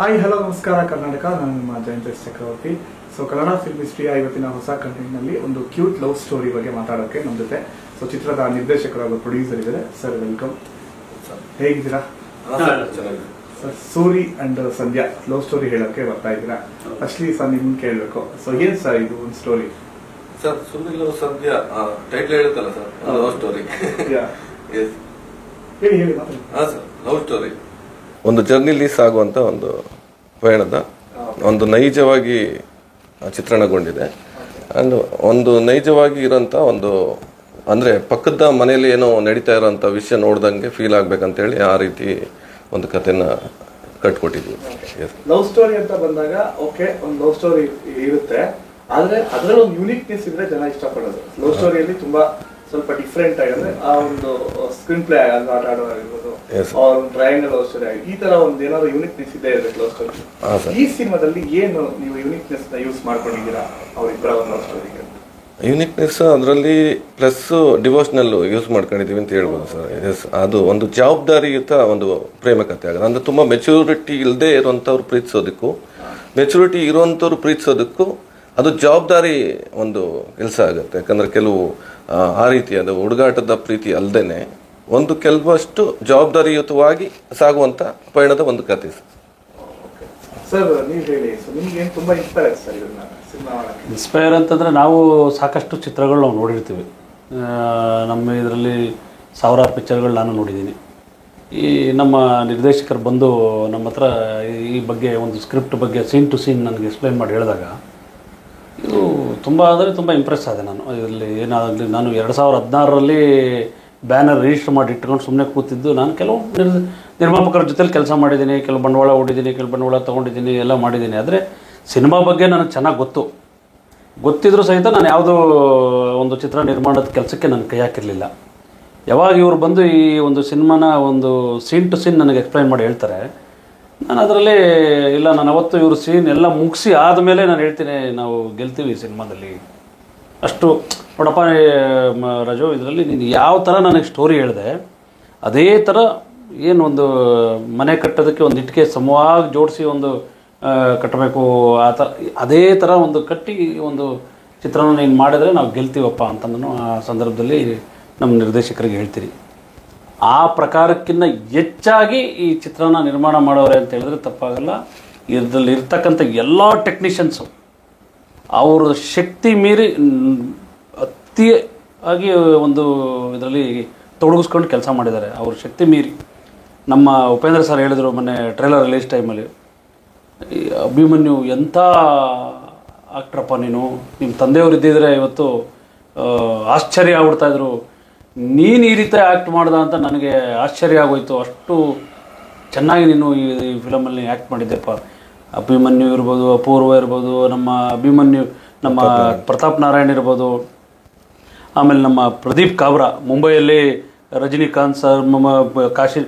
Hi hello ನಮಸ್ಕಾರ ಕರ್ನಾಟಕ. ನಾನು ನಿಮ್ಮ ಜಯಂತ್ ಚಕ್ರವರ್ತಿ. ಸೊ ಕನ್ನಡ ಫಿಲ್ಮ್ ಹಿಸ್ಟ್ರಿಯ ಇವತ್ತಿನ ಹೊಸ ಕಂಟೆಂಟ್ನಲ್ಲಿ ಒಂದು ಕ್ಯೂಟ್ ಲವ್ ಸ್ಟೋರಿ ಬಗ್ಗೆ ಮಾತಾಡೋಕ್ಕೆ ನಮ್ಮ ಜೊತೆ ಚಿತ್ರದ ನಿರ್ದೇಶಕರಾದ ಪ್ರೊಡ್ಯೂಸರ್ ಇದ್ದಾರೆ. Sir welcome. ಹೇಗಿದ್ದೀರಾ sir? Suri and Sandhya love story ಹೇಳೋಕ್ಕೆ ಬರ್ತಾ ಇದ್ದೀರಾ. ಫಸ್ಟ್ಲಿ ಸರ್ ನಿಮ್ಗೆ ಕೇಳಬೇಕು, ಸೊ ಏನ್ ಸರ್ ಇದು ಒಂದು ಸ್ಟೋರಿ? ಸರ್ ಸೂರಿ ಲವ್ ಸಂಧ್ಯಾ ಟೈಟ್ಲ್ ಹೇಳುತ್ತಲ್ಲ ಸರ್, ಲವ್ ಸ್ಟೋರಿ. ಹೇಳಿ ಹೇಳಿ ಮಾತಾಡಿ. ಹಾ ಸರ್, ಲವ್ ಸ್ಟೋರಿ ಒಂದು ಜರ್ನಿಲಿ ಸಾಗುವಂತ ಒಂದು ಪಯಣದ ಒಂದು ನೈಜವಾಗಿ ಚಿತ್ರಣಗೊಂಡಿದೆ. ಅಂಡ್ ಒಂದು ನೈಜವಾಗಿ ಇರೋಂಥ ಒಂದು ಅಂದ್ರೆ ಪಕ್ಕದ ಮನೆಯಲ್ಲಿ ಏನೋ ನಡೀತಾ ಇರೋಂಥ ವಿಷಯ ನೋಡ್ದಂಗೆ ಫೀಲ್ ಆಗ್ಬೇಕಂತೇಳಿ ಆ ರೀತಿ ಒಂದು ಕಥೆನ ಕಟ್ಕೊಟ್ಟಿದ್ವಿ. ಲವ್ ಸ್ಟೋರಿ ಅಂತ ಬಂದಾಗ ಓಕೆ, ಒಂದು ಲವ್ ಸ್ಟೋರಿ ಇರುತ್ತೆ, ಆದ್ರೆ ಅದ್ರಲ್ಲಿ ಒಂದು ಯೂನಿಕ್ನೆಸ್ ಇದ್ರೆ ಜನ ಇಷ್ಟಪಡೋದು. ಲವ್ ಸ್ಟೋರಿಯಲ್ಲಿ ತುಂಬಾ ಸ್ವಲ್ಪ ಡಿಫ್ರೆಂಟ್ ಆಗಿದ್ರೆ ಆ ಒಂದು ಸ್ಕ್ರೀನ್ ಪ್ಲೇ ಆಟ ಆಡೋದಾಗಿರ್ಬೋದು, ಟ್ರಯಾಂಗಲ್ ಲವ್ ಸ್ಟೋರಿ ಆಗಿ ಈ ತರ ಒಂದು ಏನಾದ್ರು ಯೂನಿಕ್ನೆಸ್ ಇದೆ ಇರಬೇಕು ಲವ್ ಸ್ಟೋರಿ. ಈ ಸಿನಿಮಾದಲ್ಲಿ ಏನು ನೀವು ಯೂನಿಕ್ನೆಸ್ ನ ಯೂಸ್ ಮಾಡ್ಕೊಂಡಿದ್ದೀರಾ ಅವರಿಬ್ಬರ ಒಂದು ಲವ್ ಸ್ಟೋರಿಗೆ? ಯೂನಿಕ್ನೆಸ್ ಅದರಲ್ಲಿ ಪ್ಲಸ್ ಡಿವೋಷನಲ್ ಯೂಸ್ ಮಾಡ್ಕೊಂಡಿದೀವಿ ಅಂತ ಹೇಳ್ಬೋದು ಸರ್. ಎಸ್, ಅದು ಒಂದು ಜವಾಬ್ದಾರಿಯುತ ಒಂದು ಪ್ರೇಮ ಕಥೆ ಆಗೋದು. ಅಂದ್ರೆ ತುಂಬಾ ಮೆಚುರಿಟಿ ಇಲ್ಲದೆ ಇರುವಂತವ್ರು ಪ್ರೀತಿಸೋದಕ್ಕೂ, ಮೆಚುರಿಟಿ ಇರುವಂತವ್ರು ಪ್ರೀತಿಸೋದಕ್ಕೂ ಅದು ಜವಾಬ್ದಾರಿ ಒಂದು ಕೆಲಸ ಆಗುತ್ತೆ. ಯಾಕಂದ್ರೆ ಕೆಲವು ಆ ರೀತಿಯಾದ ಹುಡುಗಾಟದ ಪ್ರೀತಿ ಅಲ್ಲದೇನೆ ಒಂದು ಕೆಲವಷ್ಟು ಜವಾಬ್ದಾರಿಯುತವಾಗಿ ಸಾಗುವಂತ ಪಯಣದ ಒಂದು ಕಥೆ ಸರ್. ನೀವು ಹೇಳಿ, ನಿಮ್ಗೆ ತುಂಬಾ ಇನ್ಸ್ಪೈರ್ ಆಯ್ತು ಸರ್ ಇದನ್ನ ಸಿನಿಮಾ? ಇನ್ಸ್ಪೈರ್ ಅಂತಂದರೆ ನಾವು ಸಾಕಷ್ಟು ಚಿತ್ರಗಳು ನಾವು ನೋಡಿರ್ತೀವಿ. ನಮ್ಮ ಇದರಲ್ಲಿ ಸಾವಿರಾರು ಪಿಕ್ಚರ್ಗಳು ನಾನು ನೋಡಿದ್ದೀನಿ. ಈ ನಮ್ಮ ನಿರ್ದೇಶಕರು ಬಂದು ನಮ್ಮ ಹತ್ರ ಈ ಬಗ್ಗೆ ಒಂದು ಸ್ಕ್ರಿಪ್ಟ್ ಬಗ್ಗೆ ಸೀನ್ ಟು ಸೀನ್ ನನಗೆ ಎಕ್ಸ್ಪ್ಲೈನ್ ಮಾಡಿ ಹೇಳಿದಾಗ ಇದು ತುಂಬ ಅಂದರೆ ತುಂಬ ಇಂಪ್ರೆಸ್ ಆದೆ ನಾನು. ಇದರಲ್ಲಿ ಏನಾಗಲಿ, ನಾನು 2016ರಲ್ಲಿ ಬ್ಯಾನರ್ ರಿಜಿಸ್ಟರ್ ಮಾಡಿ ಇಟ್ಕೊಂಡು ಸುಮ್ಮನೆ ಕೂತಿದ್ದು. ನಾನು ಕೆಲವು ನಿರ್ಮಾಪಕರ ಜೊತೆಲಿ ಕೆಲಸ ಮಾಡಿದ್ದೀನಿ, ಕೆಲವು ಬಂಡವಾಳ ಹೂಡಿದ್ದೀನಿ, ಕೆಲವು ಬಂಡವಾಳ ತೊಗೊಂಡಿದ್ದೀನಿ, ಎಲ್ಲ ಮಾಡಿದ್ದೀನಿ. ಆದರೆ ಸಿನಿಮಾ ಬಗ್ಗೆ ನನಗೆ ಚೆನ್ನಾಗಿ ಗೊತ್ತಿದ್ರೂ ಸಹಿತ ನಾನು ಯಾವುದೋ ಒಂದು ಚಿತ್ರ ನಿರ್ಮಾಣದ ಕೆಲಸಕ್ಕೆ ನನ್ನ ಕೈ ಹಾಕಿರಲಿಲ್ಲ. ಯಾವಾಗ ಇವರು ಬಂದು ಈ ಒಂದು ಸಿನಿಮಾನ ಒಂದು ಸೀನ್ ಟು ಸೀನ್ ನನಗೆ ಎಕ್ಸ್ಪ್ಲೈನ್ ಮಾಡಿ ಹೇಳ್ತಾರೆ, ನಾನು ಅದರಲ್ಲಿ ಇಲ್ಲ, ನಾನು ಅವತ್ತು ಇವರು ಸೀನ್ ಎಲ್ಲ ಮುಗಿಸಿ ಆದಮೇಲೆ ನಾನು ಹೇಳ್ತೀನಿ ನಾವು ಗೆಲ್ತೀವಿ ಈ ಸಿನಿಮಾದಲ್ಲಿ. ಅಷ್ಟು ನೋಡಪ್ಪ ರಾಜು, ಇದರಲ್ಲಿ ನೀನು ಯಾವ ಥರ ನನಗೆ ಸ್ಟೋರಿ ಹೇಳಿದೆ ಅದೇ ಥರ ಏನು ಒಂದು ಮನೆ ಕಟ್ಟೋದಕ್ಕೆ ಒಂದು ಇಟ್ಟಿಗೆ ಸಮವಾಗಿ ಜೋಡಿಸಿ ಒಂದು ಕಟ್ಟಬೇಕು, ಆ ಥರ ಅದೇ ಥರ ಒಂದು ಕಟ್ಟಿ ಒಂದು ಚಿತ್ರನ ನೀನು ಮಾಡಿದ್ರೆ ನಾವು ಗೆಲ್ತೀವಪ್ಪ ಅಂತ ನಾನು ಆ ಸಂದರ್ಭದಲ್ಲಿ ನಮ್ಮ ನಿರ್ದೇಶಕರಿಗೆ ಹೇಳ್ತೀನಿ. ಆ ಪ್ರಕಾರಕ್ಕಿಂತ ಹೆಚ್ಚಾಗಿ ಈ ಚಿತ್ರನ ನಿರ್ಮಾಣ ಮಾಡೋರೆ ಅಂತ ಹೇಳಿದ್ರೆ ತಪ್ಪಾಗಲ್ಲ. ಇದರಲ್ಲಿ ಇರ್ತಕ್ಕಂಥ ಎಲ್ಲ ಟೆಕ್ನಿಷಿಯನ್ಸು ಅವ್ರ ಶಕ್ತಿ ಮೀರಿ ಅತಿಯಾಗಿ ಒಂದು ಇದರಲ್ಲಿ ತೊಡಗಿಸ್ಕೊಂಡು ಕೆಲಸ ಮಾಡಿದ್ದಾರೆ. ಅವ್ರ ಶಕ್ತಿ ಮೀರಿ. ನಮ್ಮ ಉಪೇಂದ್ರ ಸರ್ ಹೇಳಿದರು ಮೊನ್ನೆ ಟ್ರೈಲರ್ ರಿಲೀಸ್ ಟೈಮಲ್ಲಿ, ಅಭಿಮನ್ಯು ಎಂಥ ಆಕ್ಟ್ರಪ್ಪ ನೀನು, ನಿಮ್ಮ ತಂದೆಯವರು ಇದ್ದಿದ್ರೆ ಇವತ್ತು ಆಶ್ಚರ್ಯ ಆಗ್ಬಿಡ್ತಾಯಿದ್ರು, ನೀನು ಈ ರೀತಿ ಆ್ಯಕ್ಟ್ ಮಾಡ್ದ ಅಂತ ನನಗೆ ಆಶ್ಚರ್ಯ ಆಗೋಯ್ತು. ಅಷ್ಟು ಚೆನ್ನಾಗಿ ನೀನು ಈ ಫಿಲಮಲ್ಲಿ ಆ್ಯಕ್ಟ್ ಮಾಡಿದ್ದೆಪ್ಪ. ಅಭಿಮನ್ಯು ಇರ್ಬೋದು, ಅಪೂರ್ವ ಇರ್ಬೋದು, ನಮ್ಮ ಅಭಿಮನ್ಯು, ನಮ್ಮ ಪ್ರತಾಪ್ ನಾರಾಯಣ್ ಇರ್ಬೋದು, ಆಮೇಲೆ ನಮ್ಮ ಪ್ರದೀಪ್ ಕಾಬ್ರಾ ಮುಂಬೈಯಲ್ಲಿ ರಜನಿಕಾಂತ್ ಸರ್, ಕಾಶಿ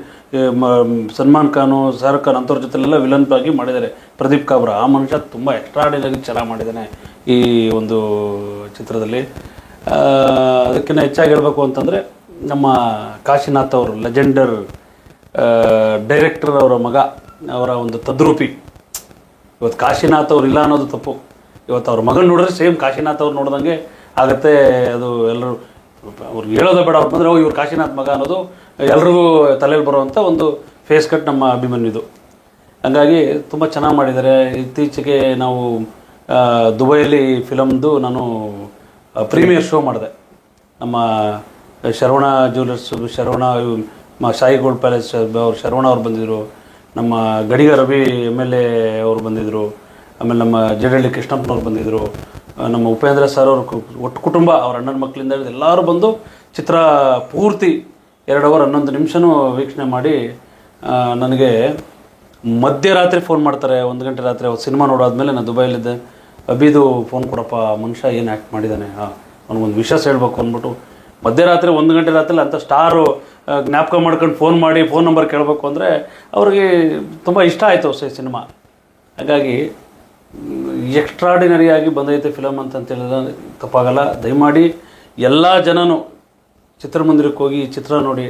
ಸಲ್ಮಾನ್ ಖಾನು, ಶಾರುಖ್ ಖಾನ್ ಅಂಥವ್ರ ಜೊತೆಲೆಲ್ಲ ವಿಲನ್ ಆಗಿ ಮಾಡಿದ್ದಾರೆ ಪ್ರದೀಪ್ ಕಾಬ್ರಾ. ಆ ಮನುಷ್ಯ ತುಂಬ ಎಕ್ಸ್ಟ್ರಾಡಿನರಿ ಚೆನ್ನಾಗಿ ಮಾಡಿದ್ದಾನೆ ಈ ಒಂದು ಚಿತ್ರದಲ್ಲಿ. ಅದಕ್ಕಿಂತ ಹೆಚ್ಚಾಗಿ ಹೇಳಬೇಕು ಅಂತಂದರೆ ನಮ್ಮ ಕಾಶಿನಾಥ್ ಅವರು ಲೆಜೆಂಡರ್ ಡೈರೆಕ್ಟರ್, ಅವರ ಮಗ, ಅವರ ಒಂದು ತದ್ರೂಪಿ. ಇವತ್ತು ಕಾಶಿನಾಥ್ ಅವ್ರು ಇಲ್ಲ ಅನ್ನೋದು ತಪ್ಪು. ಇವತ್ತು ಅವ್ರ ಮಗನ ನೋಡಿದ್ರೆ ಸೇಮ್ ಕಾಶಿನಾಥ್ ಅವ್ರು ನೋಡ್ದಂಗೆ ಆಗುತ್ತೆ. ಅದು ಎಲ್ಲರೂ ಅವ್ರಿಗೆ ಹೇಳೋದೇ ಬೇಡ, ಅವ್ರು ಬಂದರೆ ಇವ್ರು ಕಾಶಿನಾಥ್ ಮಗ ಅನ್ನೋದು ಎಲ್ರಿಗೂ ತಲೆಯಲ್ಲಿ ಬರುವಂಥ ಒಂದು ಫೇಸ್ ಕಟ್ ನಮ್ಮ ಅಭಿಮನ್ಯುದು. ಹಾಗಾಗಿ ತುಂಬ ಚೆನ್ನಾಗಿ ಮಾಡಿದ್ದಾರೆ. ಇತ್ತೀಚೆಗೆ ನಾವು ದುಬೈಯಲ್ಲಿ ಫಿಲಮ್ದು ನಾನು ಪ್ರೀಮಿಯರ್ ಶೋ ಮಾಡಿದೆ. ನಮ್ಮ ಶರವಣ ಜ್ಯುವೆಲರ್ಸ್, ಶರವಣ ಶಾಯಿ ಗೋಲ್ಡ್ ಪ್ಯಾಲೇಸ್ ಅವ್ರು ಶರವಣ ಅವ್ರು ಬಂದಿದ್ದರು, ನಮ್ಮ ಗಡಿಗ ರವಿ MLA ಅವರು ಬಂದಿದ್ದರು, ಆಮೇಲೆ ನಮ್ಮ ಜಡಹಳ್ಳಿ ಕೃಷ್ಣಪ್ಪನವ್ರು ಬಂದಿದ್ದರು, ನಮ್ಮ ಉಪೇಂದ್ರ ಸರ್ ಅವರು, ಒಟ್ಟು ಕುಟುಂಬ ಅವ್ರ ಅಣ್ಣನ ಮಕ್ಕಳಿಂದ ಎಲ್ಲರೂ ಬಂದು ಚಿತ್ರ ಪೂರ್ತಿ 2 ಅವರ್ 11 ನಿಮಿಷನೂ ವೀಕ್ಷಣೆ ಮಾಡಿ ನನಗೆ ಮಧ್ಯರಾತ್ರಿ ಫೋನ್ ಮಾಡ್ತಾರೆ. 1 ಗಂಟೆ ರಾತ್ರಿ ಅವ್ರು ಸಿನಿಮಾ ನೋಡಾದ್ಮೇಲೆ ನಾನು ದುಬೈಲಿದ್ದೆ. ಅಭಿದು ಫೋನ್ ಕೊಡಪ್ಪ, ಮನುಷ್ಯ ಏನು ಆ್ಯಕ್ಟ್ ಮಾಡಿದ್ದಾನೆ, ಅವ್ನಿಗೊಂದು ವಿಷಯ ಹೇಳ್ಬೇಕು ಅಂದ್ಬಿಟ್ಟು ಮಧ್ಯರಾತ್ರಿ 1 ಗಂಟೆ ರಾತ್ರಿ ಅಂಥ ಸ್ಟಾರು ಜ್ಞಾಪಕ ಮಾಡ್ಕೊಂಡು ಫೋನ್ ಮಾಡಿ ಫೋನ್ ನಂಬರ್ ಕೇಳಬೇಕು ಅಂದರೆ ಅವ್ರಿಗೆ ತುಂಬ ಇಷ್ಟ ಆಯಿತು ಸಿನಿಮಾ. ಹಾಗಾಗಿ ಎಕ್ಸ್ಟ್ರಾಡಿನರಿಯಾಗಿ ಬಂದೈತೆ ಫಿಲಮ್ ಅಂತಂತೇಳಿದ್ರೆ ತಪ್ಪಾಗಲ್ಲ. ದಯಮಾಡಿ ಎಲ್ಲ ಜನನೂ ಚಿತ್ರಮಂದಿರಕ್ಕೆ ಹೋಗಿ ಚಿತ್ರ ನೋಡಿ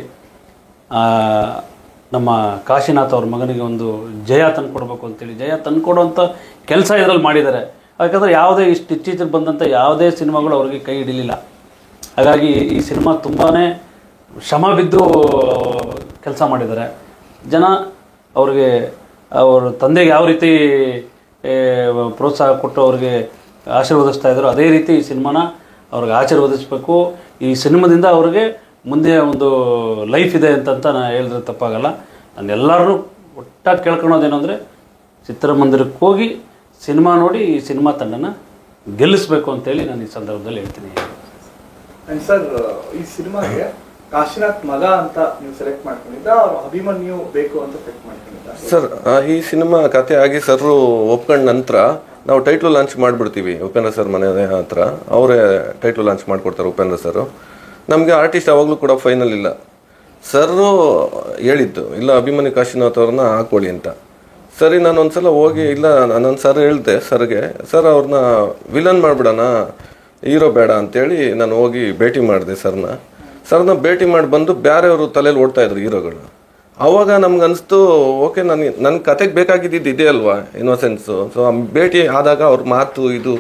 ನಮ್ಮ ಕಾಶಿನಾಥ್ ಅವ್ರ ಮಗನಿಗೆ ಒಂದು ಜಯ ತಂದುಕೊಡ್ಬೇಕು ಅಂತೇಳಿ ಜಯ ತಂದುಕೊಡುವಂಥ ಕೆಲಸ ಇದರಲ್ಲಿ ಮಾಡಿದ್ದಾರೆ. ಯಾಕಂದರೆ ಯಾವುದೇ ಇತ್ತೀಚೆಗೆ ಬಂದಂಥ ಯಾವುದೇ ಸಿನಿಮಾಗಳು ಅವ್ರಿಗೆ ಕೈ ಹಿಡಿಲಿಲ್ಲ. ಹಾಗಾಗಿ ಈ ಸಿನಿಮಾ ತುಂಬಾ ಶ್ರಮ ಬಿದ್ದು ಕೆಲಸ ಮಾಡಿದ್ದಾರೆ. ಜನ ಅವ್ರಿಗೆ ಅವ್ರ ತಂದೆಗೆ ಯಾವ ರೀತಿ ಪ್ರೋತ್ಸಾಹ ಕೊಟ್ಟು ಅವ್ರಿಗೆ ಆಶೀರ್ವದಿಸ್ತಾ ಇದ್ರು, ಅದೇ ರೀತಿ ಈ ಸಿನಿಮಾನ ಅವ್ರಿಗೆ ಆಶೀರ್ವದಿಸಬೇಕು. ಈ ಸಿನಿಮಾದಿಂದ ಅವ್ರಿಗೆ ಮುಂದೆ ಒಂದು ಲೈಫ್ ಇದೆ ಅಂತ ನಾನು ಹೇಳಿದ್ರೆ ತಪ್ಪಾಗಲ್ಲ. ನಾನು ಎಲ್ಲರೂ ಒಟ್ಟಾಗಿ ಕೇಳ್ಕೊಳೋದೇನು ಅಂದರೆ ಚಿತ್ರಮಂದಿರಕ್ಕೆ ಹೋಗಿ ಸಿನಿಮಾ ನೋಡಿ ಈ ಸಿನಿಮಾ ತಂಡನ ಗೆಲ್ಲಿಸಬೇಕು ಅಂತೇಳಿ ನಾನು ಈ ಸಂದರ್ಭದಲ್ಲಿ ಹೇಳ್ತೀನಿ. ಆ್ಯಂಡ್ ಸರ್, ಈ ಸಿನಿಮಾಗೆ ಕಾಶಿನಾಥ್ ಮಗ ಅಂತ ನೀವು ಸೆಲೆಕ್ಟ್ ಮಾಡ್ಕೊಂಡಿದ್ದ, ಅವ್ರು ಅಭಿಮನ್ಯು ಬೇಕು ಅಂತ ಸೆಲೆಕ್ಟ್ ಮಾಡ್ಕೊಂಡಿದ್ದ? ಸರ್, ಈ ಸಿನಿಮಾ ಕತೆ ಆಗಿ ಸರ್ ಒಪ್ಕೊಂಡ ನಂತರ ನಾವು ಟೈಟ್ಲು ಲಾಂಚ್ ಮಾಡಿಬಿಡ್ತೀವಿ. ಉಪೇಂದ್ರ ಸರ್ ಮನೆ ಹತ್ರ ಅವರೇ ಟೈಟ್ಲು ಲಾಂಚ್ ಮಾಡಿಕೊಡ್ತಾರೆ ಉಪೇಂದ್ರ ಸರ್. ನಮಗೆ ಆರ್ಟಿಸ್ಟ್ ಯಾವಾಗಲೂ ಕೂಡ ಫೈನಲ್ ಇಲ್ಲ. ಸರ್ರು ಹೇಳಿದ್ದು ಇಲ್ಲ ಅಭಿಮನ್ಯು ಕಾಶಿನಾಥ್ ಅವ್ರನ್ನ ಹಾಕೊಳ್ಳಿ ಅಂತ. ಸರಿ, ನಾನು ಒಂದ್ಸಲ ಹೋಗಿ ಇಲ್ಲ ನಾನು ಸರ್ ಹೇಳಿದೆ ಸರ್ಗೆ, ಸರ್ ಅವ್ರನ್ನ ವಿಲನ್ ಮಾಡಿಬಿಡೋಣ, ಹೀರೋ ಬೇಡ ಅಂತೇಳಿ ನಾನು ಹೋಗಿ ಭೇಟಿ ಮಾಡಿದೆ ಸರ್ನ ಭೇಟಿ ಮಾಡಿ ಬಂದು ಬೇರೆಯವರು ತಲೆಯಲ್ಲಿ ಓಡ್ತಾ ಇದ್ರು ಹೀರೋಗಳು. ಆವಾಗ ನಮ್ಗೆ ಅನಿಸ್ತು ಓಕೆ, ನನ್ನ ಕತೆಗೆ ಬೇಕಾಗಿದ್ದು ಇದೇ ಅಲ್ವಾ ಇನ್ನೋಸೆನ್ಸು. ಸೊ ಆ ಭೇಟಿ ಆದಾಗ ಅವ್ರ ಮಾತು ಇದು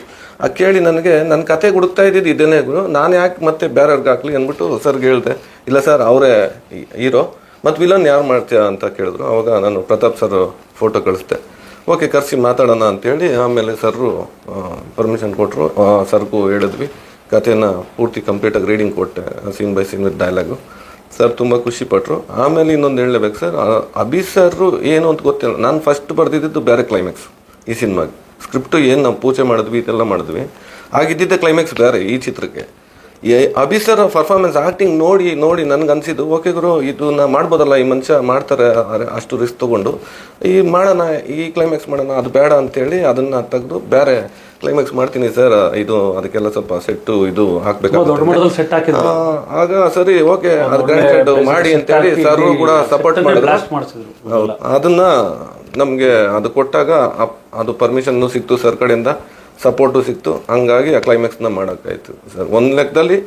ಕೇಳಿ ನನಗೆ ನನ್ನ ಕತೆಗೆ ಹುಡುಕ್ತಾ ಇದ್ದಿದ್ದು ಇದೇನೇ, ನಾನು ಯಾಕೆ ಮತ್ತೆ ಬೇರೆಯವ್ರಿಗೆ ಹಾಕ್ಲಿ ಅಂದ್ಬಿಟ್ಟು ಸರ್ಗೆ ಹೇಳಿದೆ. ಇಲ್ಲ ಸರ್ ಅವರೇ ಹೀರೋ ಮತ್ತು ವಿಲನ್ ಯಾರು ಮಾಡ್ತೀಯ ಅಂತ ಕೇಳಿದ್ರು. ಆವಾಗ ನಾನು ಪ್ರತಾಪ್ ಸರ್ ಫೋಟೋ ಕಳಿಸ್ದೆ. ಓಕೆ ಕರೆಸಿ ಮಾತಾಡೋಣ ಅಂತೇಳಿ ಆಮೇಲೆ ಸರ್ರು ಪರ್ಮಿಷನ್ ಕೊಟ್ಟರು. ಸರ್ಗೂ ಹೇಳಿದ್ವಿ, ಕಥೆನ ಪೂರ್ತಿ ಕಂಪ್ಲೀಟಾಗಿ ರೀಡಿಂಗ್ ಕೊಟ್ಟೆ, scene by scene with dialogue. Sir ತುಂಬ ಖುಷಿಪಟ್ಟರು. ಆಮೇಲೆ ಇನ್ನೊಂದು ಹೇಳಲೇಬೇಕು ಸರ್, ಅಭಿ ಸರ್ರು ಏನು ಅಂತ ಗೊತ್ತಿಲ್ಲ, ನಾನು ಫಸ್ಟ್ ಬರೆದಿದ್ದು ಬೇರೆ ಕ್ಲೈಮ್ಯಾಕ್ಸ್ ಈ ಸಿನಿಮಾಗೆ. ಸ್ಕ್ರಿಪ್ಟು ಏನು ನಾವು ಪೂಜೆ ಮಾಡಿದ್ವಿ ಇದೆಲ್ಲ ಮಾಡಿದ್ವಿ, ಆಗಿದ್ದಿದ್ದೆ ಕ್ಲೈಮ್ಯಾಕ್ಸ್ ಬೇರೆ ಈ ಚಿತ್ರಕ್ಕೆ. ಅಭಿ ಸರ್ ಪರ್ಫಾರ್ಮೆನ್ಸ್ ಆ್ಯಕ್ಟಿಂಗ್ ನೋಡಿ ನನಗೆ ಅನಿಸಿದ್ದು ಓಕೆ ಗುರು ಇದನ್ನ ಮಾಡ್ಬೋದಲ್ಲ, ಈ ಮನುಷ್ಯ ಮಾಡ್ತಾರೆ ಅಷ್ಟು ರಿಸ್ಕ್ ತೊಗೊಂಡು ಈ ಮಾಡೋಣ, ಈ ಕ್ಲೈಮ್ಯಾಕ್ಸ್ ಮಾಡೋಣ, ಅದು ಬೇಡ ಅಂತೇಳಿ ಅದನ್ನು ತೆಗೆದು ಬೇರೆ ಕ್ಲೈಮ್ಯಾಕ್ಸ್ ಮಾಡ್ತೀನಿ ಸರ್, ಇದು ಅದಕ್ಕೆಲ್ಲ ಸ್ವಲ್ಪ ಸೆಟ್ಟು ಇದು ಹಾಕ್ಬೇಕಾಗುತ್ತೆ. ಆಗ ಸರಿ ಓಕೆ ಅದು ಗ್ರಾಂಟೆಡ್ ಮಾಡಿ ಅಂತೇಳಿ ಸರ್ ಕೂಡ ಸಪೋರ್ಟ್ ಮಾಡಿದ್ರು. ಅದನ್ನ ನಮಗೆ ಅದು ಕೊಟ್ಟಾಗ ಅದು ಪರ್ಮಿಷನ್ನು ಸಿಕ್ತು, ಸರ್ ಕಡೆಯಿಂದ ಸಪೋರ್ಟು ಸಿಕ್ತು. ಹಂಗಾಗಿ ಆ ಕ್ಲೈಮ್ಯಾಕ್ಸ್ನ ಮಾಡೋಕ್ಕಾಯ್ತು ಸರ್. ಒಂದು ಲೆಕ್ಕದಲ್ಲಿ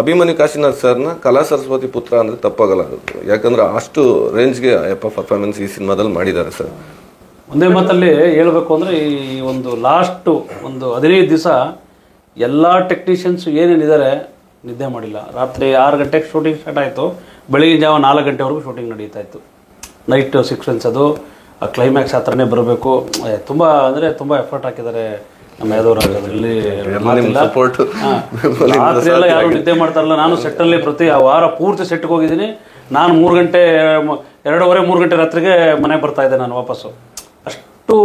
ಅಭಿಮನ್ಯು ಕಾಶಿನಾಥ್ ಸರ್ನ ಕಲಾ ಸರಸ್ವತಿ ಪುತ್ರ ಅಂದರೆ ತಪ್ಪಾಗಲ್ಲ. ಯಾಕಂದ್ರೆ ಅಷ್ಟು ರೇಂಜ್ಗೆ ಪರ್ಫಾರ್ಮೆನ್ಸ್ ಈ ಸಿನಿಮಾದಲ್ಲಿ ಮಾಡಿದ್ದಾರೆ ಸರ್. ಒಂದೇ ಮಾತಲ್ಲಿ ಹೇಳಬೇಕು ಅಂದರೆ ಈ ಒಂದು ಲಾಸ್ಟು ಒಂದು 15 ದಿವಸ ಎಲ್ಲ ಟೆಕ್ನಿಷಿಯನ್ಸು ಏನೇನಿದ್ದಾರೆ ನಿದ್ದೆ ಮಾಡಿಲ್ಲ. ರಾತ್ರಿ 6 ಗಂಟೆಗೆ ಶೂಟಿಂಗ್ ಸ್ಟಾರ್ಟ್ ಆಯಿತು, ಬೆಳಗಿನ ಜಾವ 4 ಗಂಟೆವರೆಗೂ ಶೂಟಿಂಗ್ ನಡೀತಾ ಇತ್ತು. ನೈಟ್ ಸೀಕ್ವೆನ್ಸ್ ಅದು ಆ ಕ್ಲೈಮ್ಯಾಕ್ಸ್ ಆ ಥರನೇ ಬರಬೇಕು. ತುಂಬ ಅಂದರೆ ತುಂಬ ಎಫರ್ಟ್ ಹಾಕಿದ್ದಾರೆ ನಮ್ಮ ಯಾದವರಾಗದಲ್ಲಿ. ರಾತ್ರಿ ಎಲ್ಲ ಯಾರು ನಿದ್ದೆ ಮಾಡ್ತಾರಲ್ಲ, ನಾನು ಸೆಟ್ಟಲ್ಲಿ ಪ್ರತಿ ವಾರ ಪೂರ್ತಿ ಸೆಟ್ಗೆ ಹೋಗಿದ್ದೀನಿ. ನಾನು 3 ಗಂಟೆ 2:30-3 ಗಂಟೆ ರಾತ್ರಿಗೆ ಮನೆಗೆ ಬರ್ತಾ ಇದ್ದೆ ನಾನು ವಾಪಸ್ಸು. ಅಷ್ಟು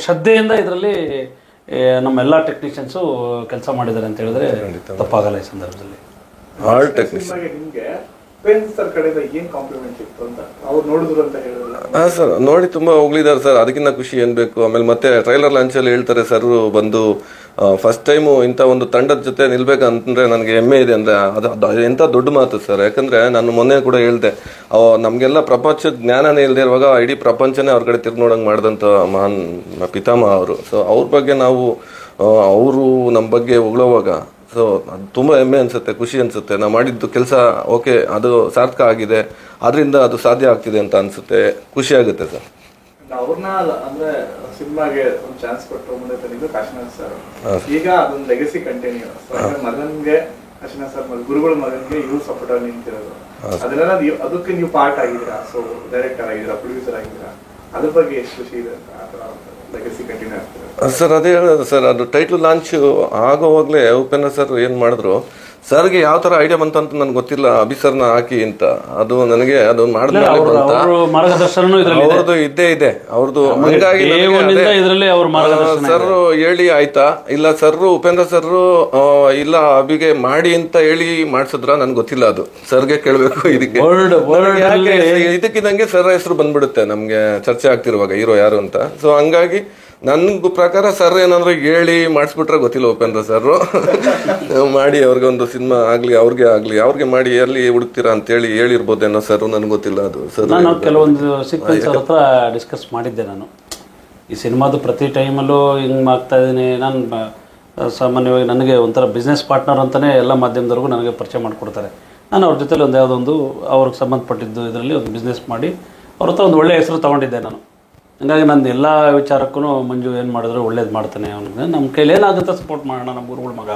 ಶ್ರದ್ಧೆಯಿಂದ ಇದರಲ್ಲಿ ನಮ್ಮೆಲ್ಲ ಟೆಕ್ನಿಷಿಯನ್ಸು ಕೆಲಸ ಮಾಡಿದ್ದಾರೆ ಅಂತ ಹೇಳಿದ್ರೆ ತಪ್ಪಾಗಲ್ಲ ಈ ಸಂದರ್ಭದಲ್ಲಿ. ಸರ್ ಕಡೆಯಿಂದ ಏನು ಕಾಂಪ್ಲಿಮೆಂಟ್ ಇತ್ತು ಅಂತ ಅವ್ರು ನೋಡಿದ್ರು ಅಂತ ಹೇಳಿದ್ರು? ಹಾಂ ಸರ್, ನೋಡಿ ತುಂಬ ಹೋಗ್ಲಿದ್ದಾರೆ ಸರ್, ಅದಕ್ಕಿಂತ ಖುಷಿ ಏನು ಬೇಕು. ಆಮೇಲೆ ಮತ್ತೆ ಟ್ರೈಲರ್ ಲಾಂಚಲ್ಲಿ ಹೇಳ್ತಾರೆ ಸರ್ ಬಂದು ಫಸ್ಟ್ ಟೈಮು ಇಂಥ ಒಂದು ತಂಡದ ಜೊತೆ ನಿಲ್ಬೇಕಂತಂದ್ರೆ ನನಗೆ ಹೆಮ್ಮೆ ಇದೆ ಅಂದರೆ ಅದು ಎಂಥ ದೊಡ್ಡ ಮಾತು ಸರ್. ಯಾಕಂದರೆ ನಾನು ಮೊನ್ನೆ ಕೂಡ ಹೇಳಿದೆ, ನಮಗೆಲ್ಲ ಪ್ರಪಂಚದ ಜ್ಞಾನನೇ ಇಲ್ಲದೆ ಇರುವಾಗ ಇಡೀ ಪ್ರಪಂಚನೇ ಅವ್ರ ಕಡೆ ತಿರ್ಗಿ ನೋಡಂಗೆ ಮಾಡಿದಂಥ ಮಹಾನ್ ಪಿತಾಮಹ ಅವರು. ಸೊ ಅವ್ರ ಬಗ್ಗೆ ನಾವು ಅವರು ನಮ್ಮ ಬಗ್ಗೆ ಹೊಗಳೋವಾಗ ಸೊ ಅದು ತುಂಬ ಹೆಮ್ಮೆ ಅನಿಸುತ್ತೆ, ಖುಷಿ ಅನಿಸುತ್ತೆ. ನಾವು ಮಾಡಿದ್ದು ಕೆಲಸ ಓಕೆ ಅದು ಸಾರ್ಥಕ ಆಗಿದೆ, ಅದರಿಂದ ಅದು ಸಾಧ್ಯ ಆಗ್ತಿದೆ ಅಂತ ಅನಿಸುತ್ತೆ, ಖುಷಿ ಆಗುತ್ತೆ ಸರ್. ಅವ್ರನ್ನ ಅಂದ್ರೆ ಸಿನಿಮಾಗೆ ಒಂದು ಚಾನ್ಸ್ ಕೊಟ್ಟು ಮುಂದೆ ತಂದಿದ್ದು ಕಾಶಿನಾಥ್ ಸರ್. ಈಗ ಅದೊಂದು ಲೆಗಸಿ ಕಂಟಿನ್ಯೂ. ಮಗನ್ಗೆ ಕಾಶಿನಾಥ್ ಸರ್ ಗುರುಗಳ ಮಗನ್ಗೆ ಇವ್ರು ಸಪೋರ್ಟ್ ಆಗಿ ನಿಂತಿರೋದು, ಅದನ್ನೆಲ್ಲ ಅದಕ್ಕೆ ನೀವು ಪಾರ್ಟ್ ಆಗಿದ್ದೀರಾ, ಸೊ ಡೈರೆಕ್ಟರ್ ಆಗಿದ್ದೀರಾ, ಪ್ರೊಡ್ಯೂಸರ್ ಆಗಿದ್ದೀರಾ, ಅದ್ರ ಬಗ್ಗೆ ಎಷ್ಟು ಖುಷಿ ಇದೆ ಅಂತ ಆ ಥರ ಲೆಗಸಿ ಕಂಟಿನ್ಯೂ ಆಗ್ತದೆ ಸರ್. ಅದೇ ಹೇಳೋದು ಸರ್, ಅದು ಟೈಟ್ಲ್ ಲಾಂಚ್ ಆಗೋವಾಗಲೇ ಉಪೇಂದ್ರ ಸರ್ ಏನು ಮಾಡಿದ್ರು, ಸರ್ಗೆ ಯಾವ ತರ ಐಡಿಯಾ ಬಂತಂತ ನನ್ಗೆ ಗೊತ್ತಿಲ್ಲ, ಅಭಿ ಸರ್ನ ಹಾಕಿ ಅಂತ. ಅದು ನನಗೆ ಅದು ಮಾಡಿದ್ಮೇಲೆ ಅವ್ರದ್ದು ಇದ್ದೇ ಇದೆ ಅವ್ರದ್ದು. ಹಂಗಾಗಿ ಸರ್ ಹೇಳಿ ಆಯ್ತಾ, ಇಲ್ಲ ಸರ್ ಉಪೇಂದ್ರ ಸರ್ ಇಲ್ಲ ಅಭಿಗೆ ಮಾಡಿ ಅಂತ ಹೇಳಿ ಮಾಡ್ಸಿದ್ರ ನನ್ಗೆ ಗೊತ್ತಿಲ್ಲ, ಅದು ಸರ್ಗೆ ಕೇಳ್ಬೇಕು. ಇದಕ್ಕಿದಂಗೆ ಸರ್ ಹೆಸರು ಬಂದ್ಬಿಡುತ್ತೆ ನಮ್ಗೆ ಚರ್ಚೆ ಆಗ್ತಿರುವಾಗ ಹೀರೋ ಯಾರು ಅಂತ. ಸೊ ಹಂಗಾಗಿ ನನ್ನ ಪ್ರಕಾರ ಸರ್ ಏನಾದ್ರು ಹೇಳಿ ಮಾಡಿಸ್ಬಿಟ್ರೆ ಗೊತ್ತಿಲ್ಲ, ಉಪೇಂದ್ರ ಸರ್ ಮಾಡಿ ಅವ್ರಿಗೊಂದು ಸಿನಿಮಾ ಆಗ್ಲಿ ಅವ್ರಿಗೆ ಮಾಡಿ ಎಲ್ಲಿ ಹುಡುಕ್ತೀರಾ ಅಂತೇಳಿ ಹೇಳಿರ್ಬೋದೇನೋ ಸರ್, ನನ್ಗೆ ಗೊತ್ತಿಲ್ಲ ಅದು ಸರ್. ನಾನು ಕೆಲವೊಂದು ಸೀಕ್ವೆನ್ಸ್ ಅವ್ರ ಹತ್ರ ಡಿಸ್ಕಸ್ ಮಾಡಿದ್ದೆ. ನಾನು ಈ ಸಿನಿಮಾದು ಪ್ರತಿ ಟೈಮಲ್ಲೂ ಹಿಂಗೆ ಮಾಡ್ತಾ ಇದ್ದೀನಿ. ನಾನು ಸಾಮಾನ್ಯವಾಗಿ ನನಗೆ ಒಂಥರ ಬಿಸ್ನೆಸ್ ಪಾರ್ಟ್ನರ್ ಅಂತಲೇ ಎಲ್ಲ ಮಾಧ್ಯಮದವ್ರಿಗೂ ನನಗೆ ಪರಿಚಯ ಮಾಡಿಕೊಡ್ತಾರೆ. ನಾನು ಅವ್ರ ಜೊತೆಲಿ ಯಾವುದೊಂದು ಅವ್ರಿಗೆ ಸಂಬಂಧಪಟ್ಟಿದ್ದು ಇದರಲ್ಲಿ ಒಂದು ಬಿಸ್ನೆಸ್ ಮಾಡಿ ಅವ್ರ ಹತ್ರ ಒಂದು ಒಳ್ಳೆಯ ಹೆಸರು ತೊಗೊಂಡಿದ್ದೆ ನಾನು. ಹಂಗಾಗಿ ನನ್ನ ಎಲ್ಲ ವಿಚಾರಕ್ಕೂ ಮಂಜು ಏನು ಮಾಡಿದ್ರು ಒಳ್ಳೇದು ಮಾಡ್ತಾನೆ, ಅವನಿಗೆ ನಮ್ಮ ಕೈಲಿ ಏನಾಗುತ್ತೆ ಸಪೋರ್ಟ್ ಮಾಡೋಣ, ನಮ್ಮ ಗುರುಗಳ ಮಗ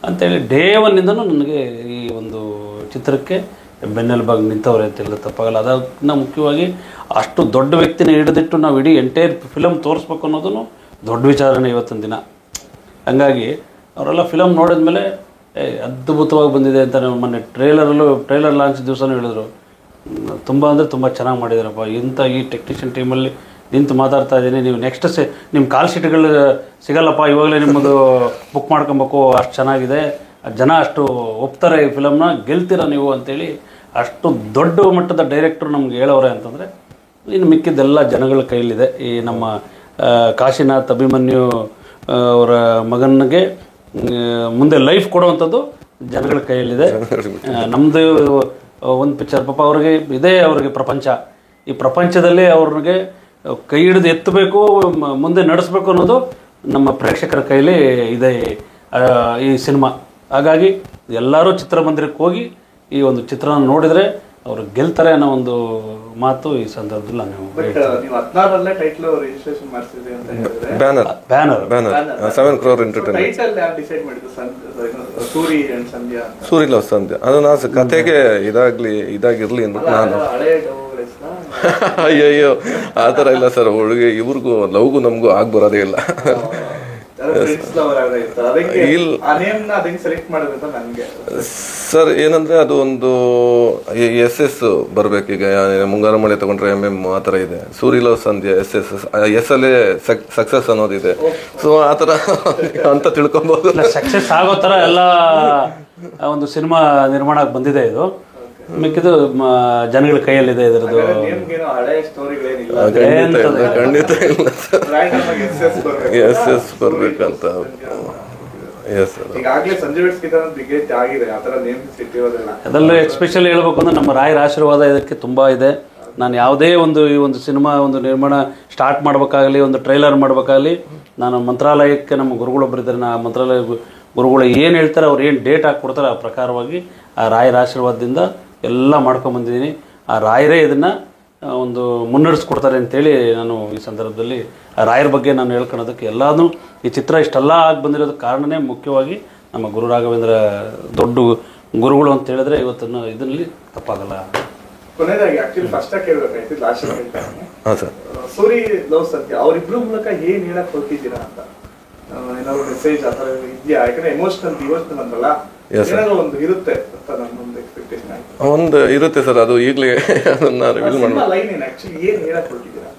ಅಂತೇಳಿ ಡೇ ಒನ್ನಿಂದನೂ ನನಗೆ ಈ ಒಂದು ಚಿತ್ರಕ್ಕೆ ಬೆನ್ನೆಲುಬಾಗಿ ನಿಂತವ್ರೆ ಅಂತ ಹೇಳಿದ್ರೆ ತಪ್ಪಾಗಲ್ಲ. ಅದಕ್ಕಿಂತ ಮುಖ್ಯವಾಗಿ ಅಷ್ಟು ದೊಡ್ಡ ವ್ಯಕ್ತಿನ ಹಿಡಿದಿಟ್ಟು ನಾವು ಇಡೀ ಎಂಟೈರ್ ಫಿಲಮ್ ತೋರಿಸ್ಬೇಕು ಅನ್ನೋದನ್ನು ದೊಡ್ಡ ವಿಚಾರನೇ ಇವತ್ತಿನ ದಿನ. ಹಂಗಾಗಿ ಅವರೆಲ್ಲ ಫಿಲಮ್ ನೋಡಿದ್ಮೇಲೆ ಅದ್ಭುತವಾಗಿ ಬಂದಿದೆ ಅಂತ ಮೊನ್ನೆ ಟ್ರೇಲರ್ ಲಾಂಚ್ ದಿವಸನೂ ಹೇಳಿದ್ರು. ತುಂಬ ಅಂದರೆ ತುಂಬ ಚೆನ್ನಾಗಿ ಮಾಡಿದಾರಪ್ಪ, ಇಂಥ ಈ ಟೆಕ್ನಿಷಿಯನ್ ಟೀಮಲ್ಲಿ ನಿಂತು ಮಾತಾಡ್ತಾ ಇದ್ದೀನಿ, ನೀವು ನೆಕ್ಸ್ಟ್ ನಿಮ್ಮ ಕಾಲ್ ಶೀಟ್ಗಳು ಸಿಗಲ್ಲಪ್ಪ, ಇವಾಗಲೇ ನಿಮ್ಮದು ಬುಕ್ ಮಾಡ್ಕೊಬೇಕು, ಅಷ್ಟು ಚೆನ್ನಾಗಿದೆ, ಜನ ಅಷ್ಟು ಒಪ್ತಾರೆ, ಈ ಫಿಲಮ್ನ ಗೆಲ್ತೀರ ನೀವು ಅಂತೇಳಿ ಅಷ್ಟು ದೊಡ್ಡ ಮಟ್ಟದ ಡೈರೆಕ್ಟ್ರು ನಮ್ಗೆ ಹೇಳೋರೆ ಅಂತಂದರೆ ಇನ್ನು ಮಿಕ್ಕಿದ್ದೆಲ್ಲ ಜನಗಳ ಕೈಯಲ್ಲಿದೆ. ಈ ನಮ್ಮ ಕಾಶಿನಾಥ್ ಅಭಿಮನ್ಯು ಅವರ ಮಗನಿಗೆ ಮುಂದೆ ಲೈಫ್ ಕೊಡುವಂಥದ್ದು ಜನಗಳ ಕೈಯಲ್ಲಿದೆ. ನಮ್ಮದು ಒಂದು ಪಿಕ್ಚರ್ ಪಾಪ ಅವ್ರಿಗೆ ಇದೇ ಅವ್ರಿಗೆ ಪ್ರಪಂಚ, ಈ ಪ್ರಪಂಚದಲ್ಲಿ ಅವ್ರಿಗೆ ಕೈ ಹಿಡಿದು ಎತ್ತಬೇಕು, ಮುಂದೆ ನಡೆಸಬೇಕು ಅನ್ನೋದು ನಮ್ಮ ಪ್ರೇಕ್ಷಕರ ಕೈಲಿ ಇದೆ ಈ ಸಿನಿಮಾ. ಹಾಗಾಗಿ ಎಲ್ಲರೂ ಚಿತ್ರಮಂದಿರಕ್ಕೆ ಹೋಗಿ ಈ ಒಂದು ಚಿತ್ರನ ನೋಡಿದರೆ ಅವರು ಗೆಲ್ತಾರೆ ಅನ್ನೋ ಒಂದು ಮಾತು ಈ ಸಂದರ್ಭದಲ್ಲಿ ನಾನು banner 7 crore entertainment Suri love Sandhya ಅದು ನಾನು ಕತೆಗೆ ಇದಾಗಿರ್ಲಿ ಅಂದ್ಬಿಟ್ಟು ನಾನು ಅಯ್ಯಯ್ಯೋ ಆ ಥರ ಇಲ್ಲ ಸರ್. ಹುಡುಗಿ ಇವ್ರಿಗೂ ಲವ್ಗೂ ನಮಗೂ ಆಗಿ ಬರೋದೇ ಇಲ್ಲ. ಸರ್ ಏನಂದ್ರೆ ಅದು ಒಂದು SS ಬರ್ಬೇಕೀಗ, ಮುಂಗಾರು ಮಳೆ ತಗೊಂಡ್ರೆ MM ಆ ಥರ ಇದೆ. ಸೂರಿ ಲವ್ ಸಂಧ್ಯಾ SS ಅಲ್ಲೇ ಸಕ್ಸಸ್ ಅನ್ನೋದಿದೆ. ಸೊ ಆ ಥರ ಅಂತ ತಿಳ್ಕೊಬಹುದು. ಸಕ್ಸಸ್ ಆಗೋ ಥರ ಎಲ್ಲ ಒಂದು ಸಿನಿಮಾ ನಿರ್ಮಾಣ ಬಂದಿದೆ. ಇದು ಮಿಕ್ಕಿದು ಜನಗಳ ಕೈಯಲ್ಲಿದೆ. ಇದರದ್ದು ಖಂಡಿತ ಇಲ್ಲ ಸರ್. SS ಬರ್ಬೇಕಂತ. ಅದರಲ್ಲೂ ಎಸ್ಪೆಷಲಿ ಹೇಳ್ಬೇಕು ಅಂದ್ರೆ ನಮ್ಮ ರಾಯರ ಆಶೀರ್ವಾದ ಇದಕ್ಕೆ ತುಂಬ ಇದೆ. ನಾನು ಯಾವುದೇ ಈ ಒಂದು ಸಿನಿಮಾ ಒಂದು ನಿರ್ಮಾಣ ಸ್ಟಾರ್ಟ್ ಮಾಡಬೇಕಾಗಲಿ, ಒಂದು ಟ್ರೈಲರ್ ಮಾಡಬೇಕಾಗಲಿ, ನಾನು ಮಂತ್ರಾಲಯಕ್ಕೆ ನಮ್ಮ ಗುರುಗಳೊಬ್ಬರಿದ್ದಾರೆ, ನಾ ಮಂತ್ರಾಲಯ ಗುರುಗಳು ಏನು ಹೇಳ್ತಾರೆ, ಅವ್ರು ಏನು ಡೇಟ್ ಹಾಕಿ ಆ ಪ್ರಕಾರವಾಗಿ ಆ ರಾಯರ ಆಶೀರ್ವಾದದಿಂದ ಎಲ್ಲ ಮಾಡ್ಕೊಂಬಂದಿದ್ದೀನಿ. ಆ ರಾಯರೇ ಇದನ್ನು ಒಂದು ಮುನ್ನಡೆಸ್ಕೊಡ್ತಾರೆ ಅಂತೇಳಿ ನಾನು ಈ ಸಂದರ್ಭದಲ್ಲಿ ಆ ರಾಯರ ಬಗ್ಗೆ ನಾನು ಹೇಳ್ಕೊಳೋದಕ್ಕೆ ಎಲ್ಲಾನು ಈ ಚಿತ್ರ ಇಷ್ಟೆಲ್ಲ ಆಗಿ ಬಂದಿರೋದಕ್ಕೆ ಕಾರಣನೇ ಮುಖ್ಯವಾಗಿ ನಮ್ಮ ಗುರು ರಾಘವೇಂದ್ರ ದೊಡ್ಡ ಗುರುಗಳು ಅಂತ ಹೇಳಿದ್ರೆ ಇವತ್ತನ್ನು ಇದರಲ್ಲಿ ತಪ್ಪಾಗಲ್ಲ. ಕೊನೆಯದಾಗಿ ಆಕ್ಚುಲಿ ಫಸ್ಟ್ ಕೇಳಬೇಕಾಯ್ತು, ಲಾಸ್ಟ್ ಸೂರಿ ಲವ್ ಸಂಧ್ಯಾ ಅವರಿಬ್ರು ಮೂಲಕ ಏನ್ ಹೇಳಕ್ ಹೊರಟಿದ್ದೀರಾ ಅಂತ ಏನಾದ್ರು ಮೆಸೇಜ್ ಆ ಥರ ಇದೆಯಾ? ಯಾಕಂದ್ರೆ ಎಮೋಷನಲ್ ಅಂದ್ರಲ್ಲ, ಏನಾದ್ರು ಒಂದು ಇರುತ್ತೆ ಅಂತ ನನ್ನೊಂದು ಎಕ್ಸ್ಪೆಕ್ಟೇಷನ್ ಆಯ್ತು. ಒಂದು ಇರುತ್ತೆ ಸರ್, ಅದು ಈಗಲೇ ಅದನ್ನ ರಿವೀಲ್ ಮಾಡೋಣ. ಲೈನ್ ಏನು ಆಕ್ಚುಲಿ ಏನ್ ಹೇಳಕ್ ಹೊರಟಿದ್ದೀರಾ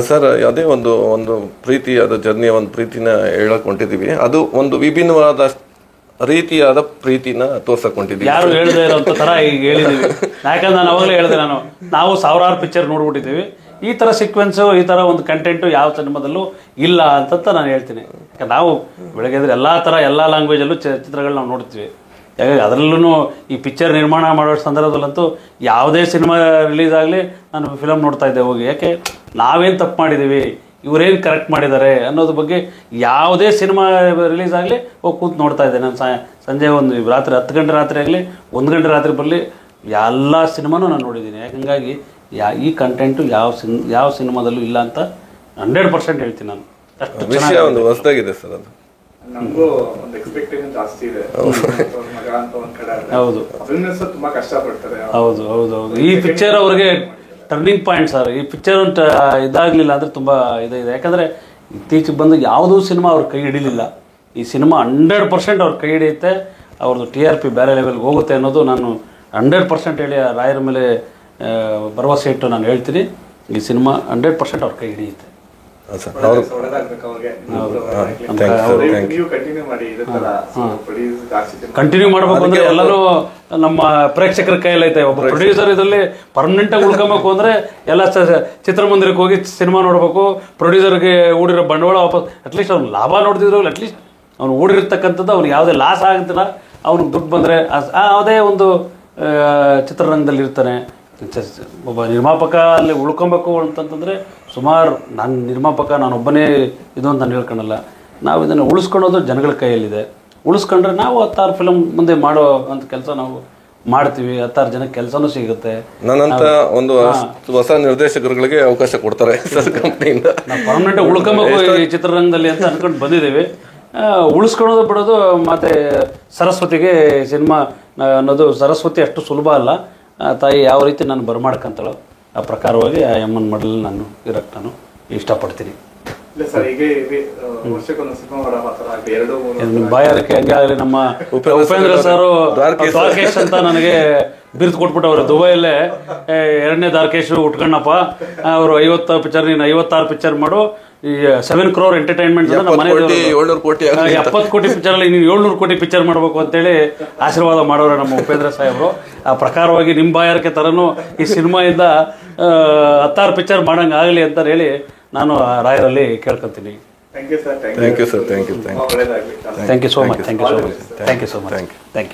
ಸರ್? ಅದೇ ಒಂದು ಪ್ರೀತಿ, ಅದು ಜರ್ನಿಯ ಒಂದು ಪ್ರೀತಿನ ಹೇಳಕ್ ಹೊಂಟಿದೀವಿ. ಅದು ಒಂದು ವಿಭಿನ್ನವಾದ ರೀತಿಯಾದ ಪ್ರೀತಿನ ತೋರ್ಸಕ್ ಹೊಂಟಿದೀವಿ. ಯಾರು ಹೇಳದೇ ಇರೋಂಥ ಥರ ಈಗ ಹೇಳಿದೀವಿ. ಯಾಕಂದ್ರೆ ನಾನು ಅವಾಗಲೇ ಹೇಳಿದೆ, ನಾವು ಸಾವಿರಾರು ಪಿಕ್ಚರ್ ನೋಡ್ಬಿಟ್ಟಿದ್ದೀವಿ, ಈ ಥರ ಸೀಕ್ವೆನ್ಸು ಈ ಥರ ಒಂದು ಕಂಟೆಂಟು ಯಾವ ಸಿನಿಮಾದಲ್ಲೂ ಇಲ್ಲ ಅಂತ ನಾನು ಹೇಳ್ತೀನಿ. ಯಾಕಂದ್ರೆ ನಾವು ಬೆಳಗ್ಗೆ ಎದ್ರೆ ಎಲ್ಲ ಥರ ಎಲ್ಲ ಲ್ಯಾಂಗ್ವೇಜಲ್ಲೂ ಚಿತ್ರಗಳು ನಾವು ನೋಡ್ತೀವಿ. ಯಾಕಂದರೆ ಅದರಲ್ಲೂ ಈ ಪಿಕ್ಚರ್ ನಿರ್ಮಾಣ ಮಾಡೋ ಸಂದರ್ಭದಲ್ಲಂತೂ ಯಾವುದೇ ಸಿನಿಮಾ ರಿಲೀಸ್ ಆಗಲಿ ನಾನು ಫಿಲಮ್ ನೋಡ್ತಾ ಇದ್ದೆ ಹೋಗಿ. ಯಾಕೆ ನಾವೇನು ತಪ್ಪು ಮಾಡಿದ್ದೀವಿ, ಇವರೇನು ಕರೆಕ್ಟ್ ಮಾಡಿದ್ದಾರೆ ಅನ್ನೋದ್ರ ಬಗ್ಗೆ ಯಾವುದೇ ಸಿನಿಮಾ ರಿಲೀಸ್ ಆಗಲಿ ಹೋಗಿ ಕೂತು ನೋಡ್ತಾ ಇದ್ದೆ. ನಾನು ಸಂಜೆ ಒಂದು ರಾತ್ರಿ 10 ಗಂಟೆ ರಾತ್ರಿ ಆಗಲಿ 1 ಗಂಟೆ ರಾತ್ರಿ ಬರಲಿ ಎಲ್ಲ ಸಿನಿಮಾನೂ ನಾನು ನೋಡಿದ್ದೀನಿ. ಯಾಕಂಗಾಗಿ ಈ ಕಂಟೆಂಟು ಯಾವ ಸಿನಿಮಾದಲ್ಲೂ ಇಲ್ಲ ಅಂತ 100% ಹೇಳ್ತೀನಿ ನಾನು. ಅಷ್ಟು ವಿಷಯ ಒಂದು ಹೊಸದಾಗಿದೆ ಸರ್. ಅದು ನಮಗೂ ಒಂದು ಎಕ್ಸ್ಪೆಕ್ಟೇಷನ್ ಜಾಸ್ತಿ ಇದೆ. ಮಗ ಅಂತ ಒಂದ್ ಕಡೆ ಹೌದು, ತುಂಬಾ ಕಷ್ಟಪಡ್ತಾರೆ. ಹೌದು ಹೌದು ಹೌದು. ಈ ಪಿಕ್ಚರ್ ಅವ್ರಿಗೆ ಟರ್ನಿಂಗ್ ಪಾಯಿಂಟ್ ಸರ್. ಈ ಪಿಕ್ಚರ್ ಇದಾಗಲಿಲ್ಲ ಅಂದರೆ ತುಂಬ ಇದೆ. ಯಾಕಂದರೆ ಇತ್ತೀಚೆಗೆ ಬಂದು ಯಾವುದೂ ಸಿನಿಮಾ ಅವ್ರ ಕೈ ಹಿಡಿಲಿಲ್ಲ. ಈ ಸಿನಿಮಾ 100% ಅವ್ರ ಕೈ ಹಿಡಿಯುತ್ತೆ. ಅವ್ರದ್ದು TRP ಬೇರೆ ಲೆವೆಲ್ಗೆ ಹೋಗುತ್ತೆ ಅನ್ನೋದು ನಾನು 100% ಹೇಳಿ ರಾಯರ ಮೇಲೆ ಭರವಸೆ ಇಟ್ಟು ನಾನು ಹೇಳ್ತೀನಿ. ಈ ಸಿನಿಮಾ 100% ಅವ್ರ ಕೈ ಹಿಡಿಯುತ್ತೆ. ಕಂಟಿನ್ಯೂ ಮಾಡ್ಬೇಕು ಅಂದ್ರೆ ಎಲ್ಲರೂ ನಮ್ಮ ಪ್ರೇಕ್ಷಕರ ಕೈಯಲ್ಲಿ ಐತೆ. ಒಬ್ಬ ಪ್ರೊಡ್ಯೂಸರ್ ಇದರಲ್ಲಿ ಪರ್ಮನೆಂಟ್ ಆಗಿ ಉಳ್ಕೊಬೇಕು ಅಂದ್ರೆ ಎಲ್ಲ ಚಿತ್ರಮಂದಿರಕ್ಕೆ ಹೋಗಿ ಸಿನಿಮಾ ನೋಡ್ಬೇಕು. ಪ್ರೊಡ್ಯೂಸರ್ಗೆ ಹೂಡಿರೋ ಬಂಡವಾಳ ವಾಪಸ್ ಅಟ್ಲೀಸ್ಟ್ ಅವ್ನು ಲಾಭ ನೋಡ್ತಿದ್ರು, ಅಟ್ಲೀಸ್ಟ್ ಅವ್ನು ಹೂಡಿರ್ತಕ್ಕಂಥದ್ದು ಅವ್ನಿಗೆ ಯಾವುದೇ ಲಾಸ್ ಆಗುತ್ತಿಲ್ಲ. ಅವ್ನಿಗೆ ದುಡ್ಡು ಬಂದರೆ ಯಾವುದೇ ಒಂದು ಚಿತ್ರರಂಗದಲ್ಲಿ ಇರ್ತಾನೆ. ಒಬ್ಬ ನಿರ್ಮಾಪಕ ಅಲ್ಲಿ ಉಳ್ಕೊಬೇಕು ಅಂತಂತಂದರೆ ಸುಮಾರು ನಾನು ನಿರ್ಮಾಪಕ ನಾನೊಬ್ಬನೇ ಇದು ಅಂತ ನಾನು ಹೇಳ್ಕೊಳಲ್ಲ. ನಾವು ಇದನ್ನು ಉಳಿಸ್ಕೊಳ್ಳೋದು ಜನಗಳ ಕೈಯಲ್ಲಿದೆ. ಉಳಿಸ್ಕೊಂಡ್ರೆ ನಾವು 10-6 ಫಿಲಮ್ ಮುಂದೆ ಮಾಡೋ ಅಂತ ಕೆಲಸ ನಾವು ಮಾಡ್ತೀವಿ, 10 ಜನಕ್ಕೆ ಕೆಲಸನೂ ಸಿಗುತ್ತೆ. ನನ್ನಂತ ಒಂದು ಹೊಸ ನಿರ್ದೇಶಕರುಗಳಿಗೆ ಅವಕಾಶ ಕೊಡ್ತಾರೆ ಸರ್ ಕಂಪ್ನಿಯಿಂದ. ನಾವು ಪರ್ಮನೆಂಟ್ ಉಳ್ಕೊಬೇಕು ಈ ಚಿತ್ರರಂಗದಲ್ಲಿ ಅಂತ ಅನ್ಕೊಂಡು ಬಂದಿದ್ದೀವಿ. ಉಳಿಸ್ಕೊಳ್ಳೋದು ಬಿಡೋದು ಮತ್ತೆ ಸರಸ್ವತಿಗೆ ಸಿನಿಮಾ ಅನ್ನೋದು ಸರಸ್ವತಿ ಅಷ್ಟು ಸುಲಭ ಅಲ್ಲ. ತಾಯಿ ಯಾವ ರೀತಿ ನಾನು ಬರ್ಮಾಡ್ಕೊಂತಾಳೋ ಆ ಪ್ರಕಾರವಾಗಿ ಆ ಎಮ್ಮನ್ ಮಾಡಲ್ ನಾನು ಇರಕ್ಕೆ ನಾನು ಇಷ್ಟಪಡ್ತೀನಿ. ಇಲ್ಲ ಸರ್, ಈಗ ವರ್ಷಕ್ಕೊಂದು ಸಿನಿಮಾ ಮಾಡೋ ಮಾತ್ರ ಆಗಲಿ, 2-3 ಬಾಯಾರಿಕೆ ಹಂಗೆ ಆಗಲಿ. ನಮ್ಮ ಉಪೇಂದ್ರ ಸರ್ ದ್ವಾರಕೇಶ್ ಅಂತ ನನಗೆ ಬಿರುದು ಕೊಟ್ಬಿಟ್ಟವ್ರು ದುಬೈಯಲ್ಲೇ. 2ನೇ ದ್ವಾರಕೇಶ್ ಉಟ್ಕಣ್ಣಪ್ಪ, ಅವರು 50 ಪಿಕ್ಚರ್, ನೀನು 56 ಪಿಕ್ಚರ್ ಮಾಡು, ಈ 7 crore ಎಂಟರ್ಟೈನ್ಮೆಂಟ್ 700 ಕೋಟಿ 70 ಕೋಟಿ ಪಿಕ್ಚರ್ ಅಲ್ಲಿ ನೀನು 700 ಕೋಟಿ ಪಿಕ್ಚರ್ ಮಾಡಬೇಕು ಅಂತೇಳಿ ಆಶೀರ್ವಾದ ಮಾಡೋರು ನಮ್ಮ ಉಪೇಂದ್ರ ಸಾಹೇಬರು. ಆ ಪ್ರಕಾರವಾಗಿ ನಿಮ್ಮ ಬಾಯಾರಿಕೆ ಥರನೂ ಈ ಸಿನಿಮಾಯಿಂದ 16 ಪಿಕ್ಚರ್ ಮಾಡಂಗೆ ಆಗಲಿ ಅಂತ ಹೇಳಿ ನಾನು ರಾಯರಲ್ಲಿ ಕೇಳ್ಕೊತೀನಿ. Thank you sir. Thank you sir. Thank you so much. Thank you so much. Thank you.